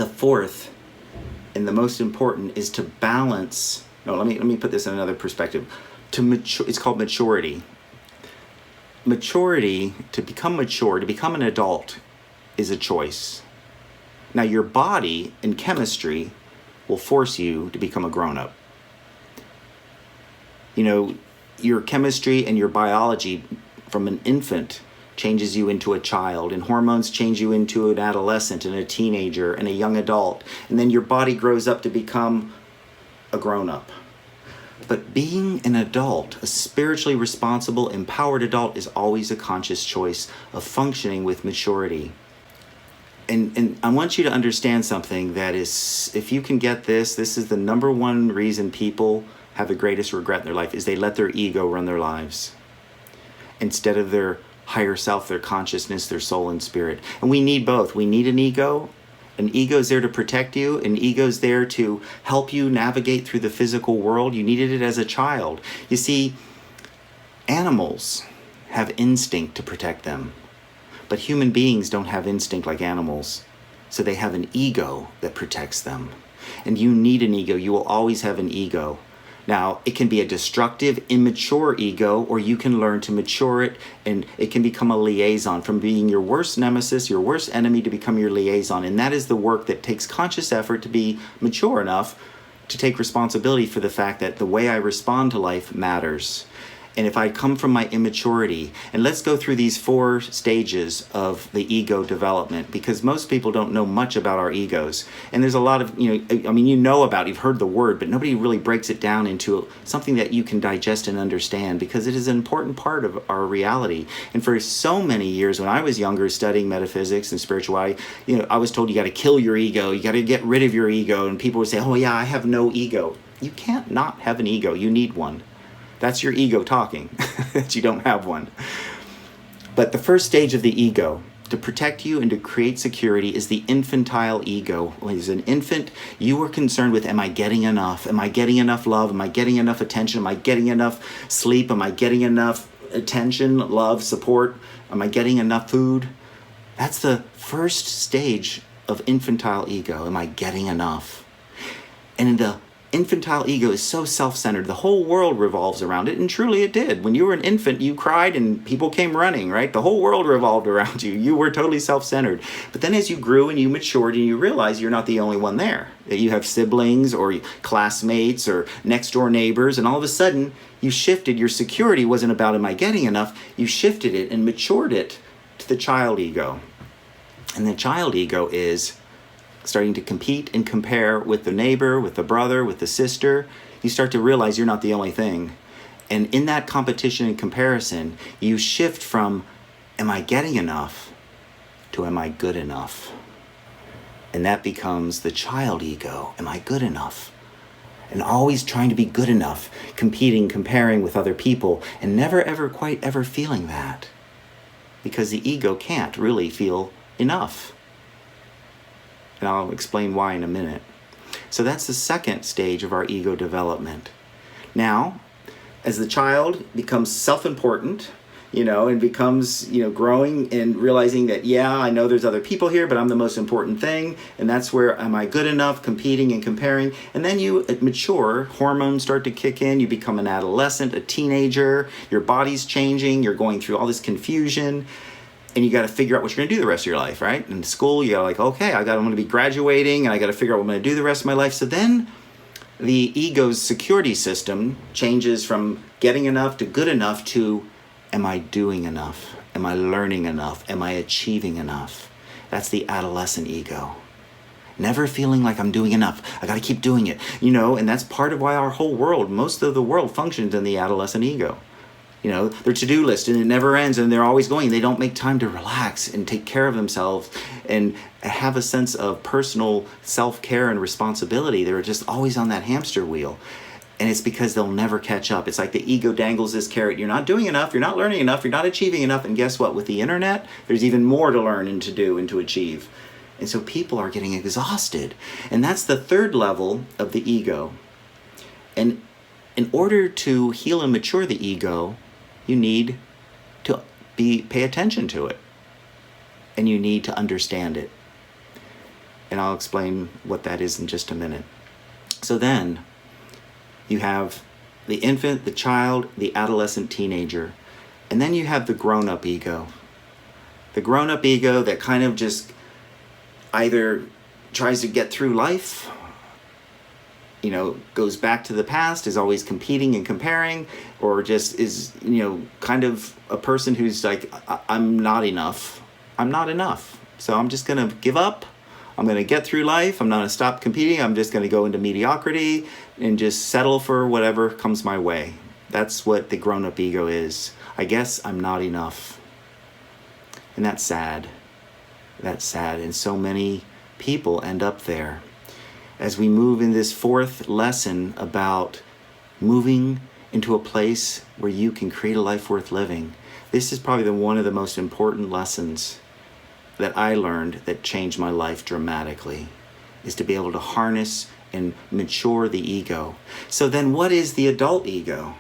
The fourth, and the most important, is to balance. No, let me put this in another perspective. It's called maturity. Maturity, to become mature, to become an adult, is a choice. Now, your body and chemistry will force you to become a grown-up. You know, your chemistry and your biology from an infant changes you into a child, and hormones change you into an adolescent and a teenager and a young adult, and then your body grows up to become a grown-up. But being an adult, a spiritually responsible, empowered adult, is always a conscious choice of functioning with maturity. And I want you to understand something that is, if you can get this is the number one reason people have the greatest regret in their life, is they let their ego run their lives instead of their higher self, their consciousness, their soul and spirit. And we need both. We need an ego. An ego is there to protect you. An ego is there to help you navigate through the physical world. You needed it as a child. You see, animals have instinct to protect them. But human beings don't have instinct like animals. So they have an ego that protects them. And you need an ego. You will always have an ego. Now, it can be a destructive, immature ego, or you can learn to mature it, and it can become a liaison, from being your worst nemesis, your worst enemy, to become your liaison. And that is the work that takes conscious effort to be mature enough to take responsibility for the fact that the way I respond to life matters. And if I come from my immaturity, and let's go through these 4 stages of the ego development, because most people don't know much about our egos. And there's a lot of, you've heard the word, but nobody really breaks it down into something that you can digest and understand, because it is an important part of our reality. And for so many years, when I was younger, studying metaphysics and spirituality, I was told you got to kill your ego, you got to get rid of your ego. And people would say, oh yeah, I have no ego. You can't not have an ego. You need one. That's your ego talking, that you don't have one. But the first stage of the ego, to protect you and to create security, is the infantile ego. As an infant, you are concerned with, am I getting enough? Am I getting enough love? Am I getting enough attention? Am I getting enough sleep? Am I getting enough attention, love, support? Am I getting enough food? That's the first stage of infantile ego. Am I getting enough? And in the infantile ego is so self-centered. The whole world revolves around it, and truly it did. When you were an infant, you cried and people came running, right? The whole world revolved around you. You were totally self-centered. But then as you grew and you matured and you realized you're not the only one there, that you have siblings or classmates or next door neighbors, and all of a sudden you shifted. Your security wasn't about, am I getting enough? You shifted it and matured it to the child ego. And the child ego is starting to compete and compare with the neighbor, with the brother, with the sister. You start to realize you're not the only thing. And in that competition and comparison, you shift from, am I getting enough, to am I good enough? And that becomes the child ego. Am I good enough? And always trying to be good enough, competing, comparing with other people, and never ever quite ever feeling that. Because the ego can't really feel enough. And I'll explain why in a minute. So that's the second stage of our ego development. Now, as the child becomes self-important, and becomes, growing and realizing that, yeah, I know there's other people here, but I'm the most important thing. And that's where, am I good enough, competing and comparing. And then you mature, hormones start to kick in, you become an adolescent, a teenager, your body's changing, you're going through all this confusion. And you got to figure out what you're going to do the rest of your life, right? In school, you got to I'm going to be graduating, and I got to figure out what I'm going to do the rest of my life. So then the ego's security system changes from getting enough to good enough to, am I doing enough? Am I learning enough? Am I achieving enough? That's the adolescent ego. Never feeling like I'm doing enough. I got to keep doing it, and that's part of why our whole world, most of the world, functions in the adolescent ego. Their to-do list, and it never ends, and they're always going. They don't make time to relax and take care of themselves and have a sense of personal self-care and responsibility. They're just always on that hamster wheel. And it's because they'll never catch up. It's like the ego dangles this carrot. You're not doing enough, you're not learning enough, you're not achieving enough. And guess what? With the internet, there's even more to learn and to do and to achieve. And so people are getting exhausted. And that's the third level of the ego. And in order to heal and mature the ego, you need to pay attention to it, and you need to understand it. And I'll explain what that is in just a minute. So then you have the infant, the child, the adolescent, teenager. And then you have the grown-up ego. The grown-up ego that kind of just either tries to get through life, goes back to the past, is always competing and comparing, or just is, kind of a person who's like, I'm not enough. I'm not enough. So I'm just going to give up. I'm going to get through life. I'm not going to stop competing. I'm just going to go into mediocrity and just settle for whatever comes my way. That's what the grown-up ego is. I guess I'm not enough. And that's sad. That's sad. And so many people end up there. As we move in this fourth lesson about moving into a place where you can create a life worth living, this is probably one of the most important lessons that I learned that changed my life dramatically, is to be able to harness and mature the ego. So then what is the adult ego?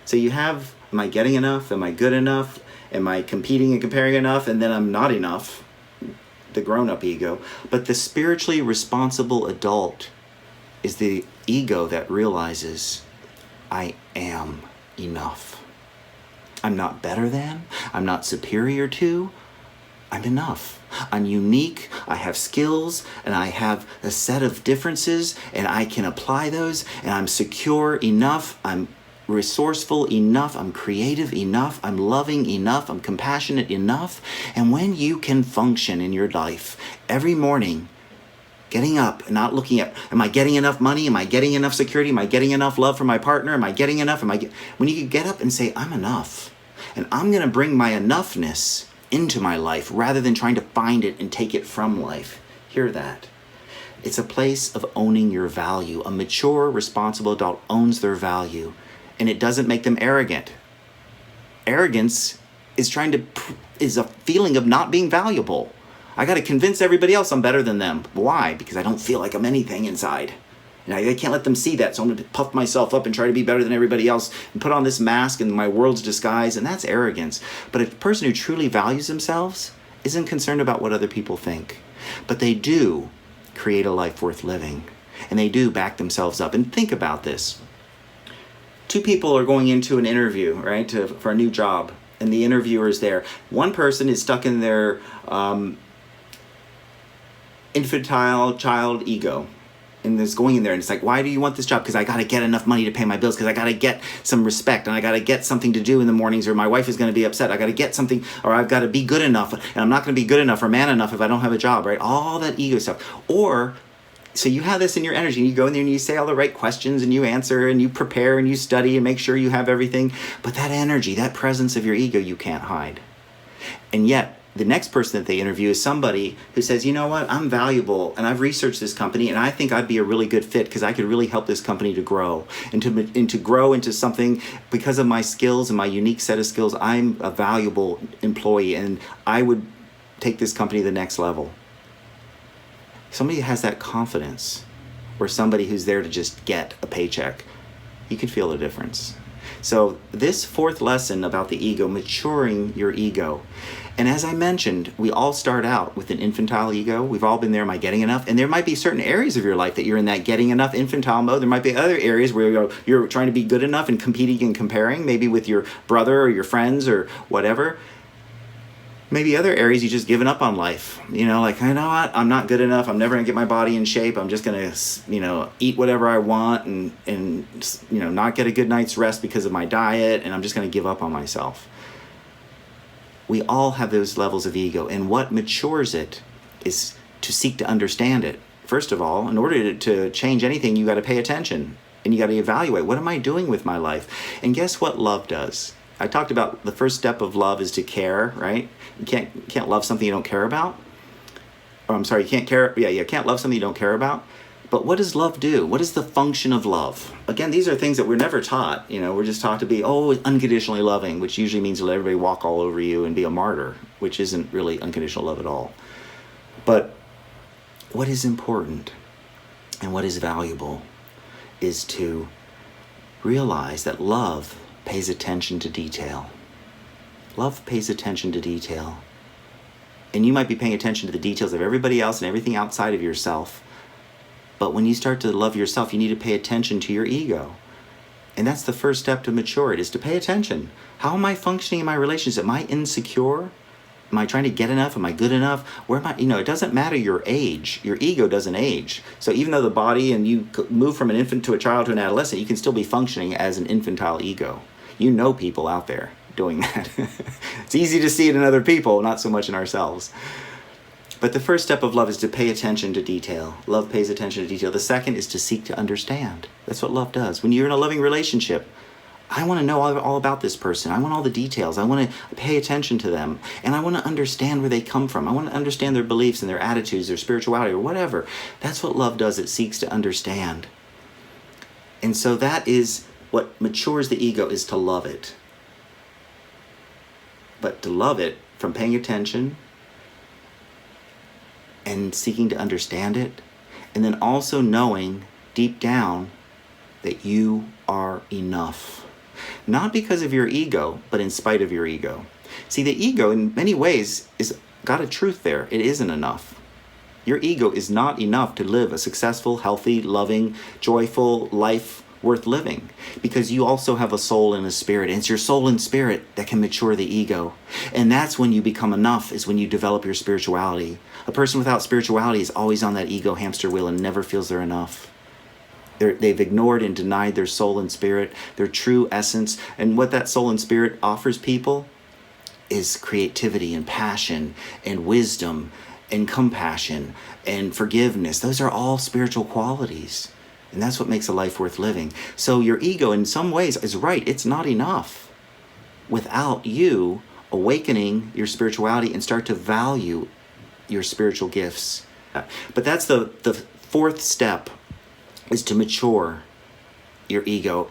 So you have, am I getting enough? Am I good enough? Am I competing and comparing enough? And then I'm not enough, the grown-up ego. But the spiritually responsible adult is the ego that realizes, I am enough. I'm not better than, I'm not superior to, I'm enough. I'm unique, I have skills, and I have a set of differences, and I can apply those, and I'm secure enough, I'm resourceful enough, I'm creative enough, I'm loving enough, I'm compassionate enough. And when you can function in your life every morning, getting up and not looking at, am I getting enough money? Am I getting enough security? Am I getting enough love from my partner? Am I getting enough? When you can get up and say, I'm enough, and I'm going to bring my enoughness into my life rather than trying to find it and take it from life. Hear that. It's a place of owning your value. A mature, responsible adult owns their value, and it doesn't make them arrogant. Arrogance is is a feeling of not being valuable. I got to convince everybody else I'm better than them. Why? Because I don't feel like I'm anything inside. And I can't let them see that, so I'm going to puff myself up and try to be better than everybody else and put on this mask and my world's disguise, and that's arrogance. But a person who truly values themselves isn't concerned about what other people think. But they do create a life worth living, and they do back themselves up. And think about this. Two people are going into an interview, right, for a new job, and the interviewer is there. One person is stuck in their infantile child ego, and is going in there, and it's like, why do you want this job? Because I got to get enough money to pay my bills, because I got to get some respect, and I got to get something to do in the mornings, or my wife is going to be upset. I got to get something, or I've got to be good enough, and I'm not going to be good enough or man enough if I don't have a job, right? All that ego stuff. Or, so you have this in your energy, and you go in there and you say all the right questions, and you answer, and you prepare, and you study, and make sure you have everything. But that energy, that presence of your ego, you can't hide. And yet, the next person that they interview is somebody who says, you know what, I'm valuable, and I've researched this company, and I think I'd be a really good fit because I could really help this company to grow and to grow into something because of my skills and my unique set of skills. I'm a valuable employee, and I would take this company to the next level. Somebody has that confidence, or somebody who's there to just get a paycheck, you can feel the difference. So this fourth lesson about the ego, maturing your ego. And as I mentioned, we all start out with an infantile ego. We've all been there. Am I getting enough? And there might be certain areas of your life that you're in that getting enough infantile mode. There might be other areas where you're trying to be good enough and competing and comparing, maybe with your brother or your friends or whatever. Maybe other areas you just given up on life. Like, you know what? I'm not good enough. I'm never going to get my body in shape. I'm just going to, eat whatever I want and not get a good night's rest because of my diet. And I'm just going to give up on myself. We all have those levels of ego. And what matures it is to seek to understand it. First of all, in order to change anything, you got to pay attention. And you got to evaluate, what am I doing with my life? And guess what love does? I talked about the first step of love is to care, right? You can't love something you don't care about. Or I'm sorry, you can't love something you don't care about. But what does love do? What is the function of love? Again, these are things that we're never taught. We're just taught to be, unconditionally loving, which usually means to let everybody walk all over you and be a martyr, which isn't really unconditional love at all. But what is important and what is valuable is to realize that love pays attention to detail. Love pays attention to detail. And you might be paying attention to the details of everybody else and everything outside of yourself. But when you start to love yourself, you need to pay attention to your ego. And that's the first step to maturity, is to pay attention. How am I functioning in my relationship? Am I insecure? Am I trying to get enough? Am I good enough? Where am I? It doesn't matter your age. Your ego doesn't age. So even though the body, and you move from an infant to a child to an adolescent, you can still be functioning as an infantile ego. You know people out there doing that. It's easy to see it in other people, not so much in ourselves. But the first step of love is to pay attention to detail. Love pays attention to detail. The second is to seek to understand. That's what love does. When you're in a loving relationship, I want to know all about this person. I want all the details. I want to pay attention to them. And I want to understand where they come from. I want to understand their beliefs and their attitudes, their spirituality, or whatever. That's what love does. It seeks to understand. And so that is what matures the ego, is to love it. But to love it from paying attention and seeking to understand it, and then also knowing deep down that you are enough. Not because of your ego, but in spite of your ego. See, the ego in many ways is got a truth there. It isn't enough. Your ego is not enough to live a successful, healthy, loving, joyful life worth living, because you also have a soul and a spirit, and it's your soul and spirit that can mature the ego. And that's when you become enough, is when you develop your spirituality. A person without spirituality is always on that ego hamster wheel and never feels they're enough. They've ignored and denied their soul and spirit, their true essence. And what that soul and spirit offers people is creativity and passion and wisdom and compassion and forgiveness. Those are all spiritual qualities. And that's what makes a life worth living. So your ego in some ways is right. It's not enough without you awakening your spirituality and start to value your spiritual gifts. But that's the fourth step, is to mature your ego.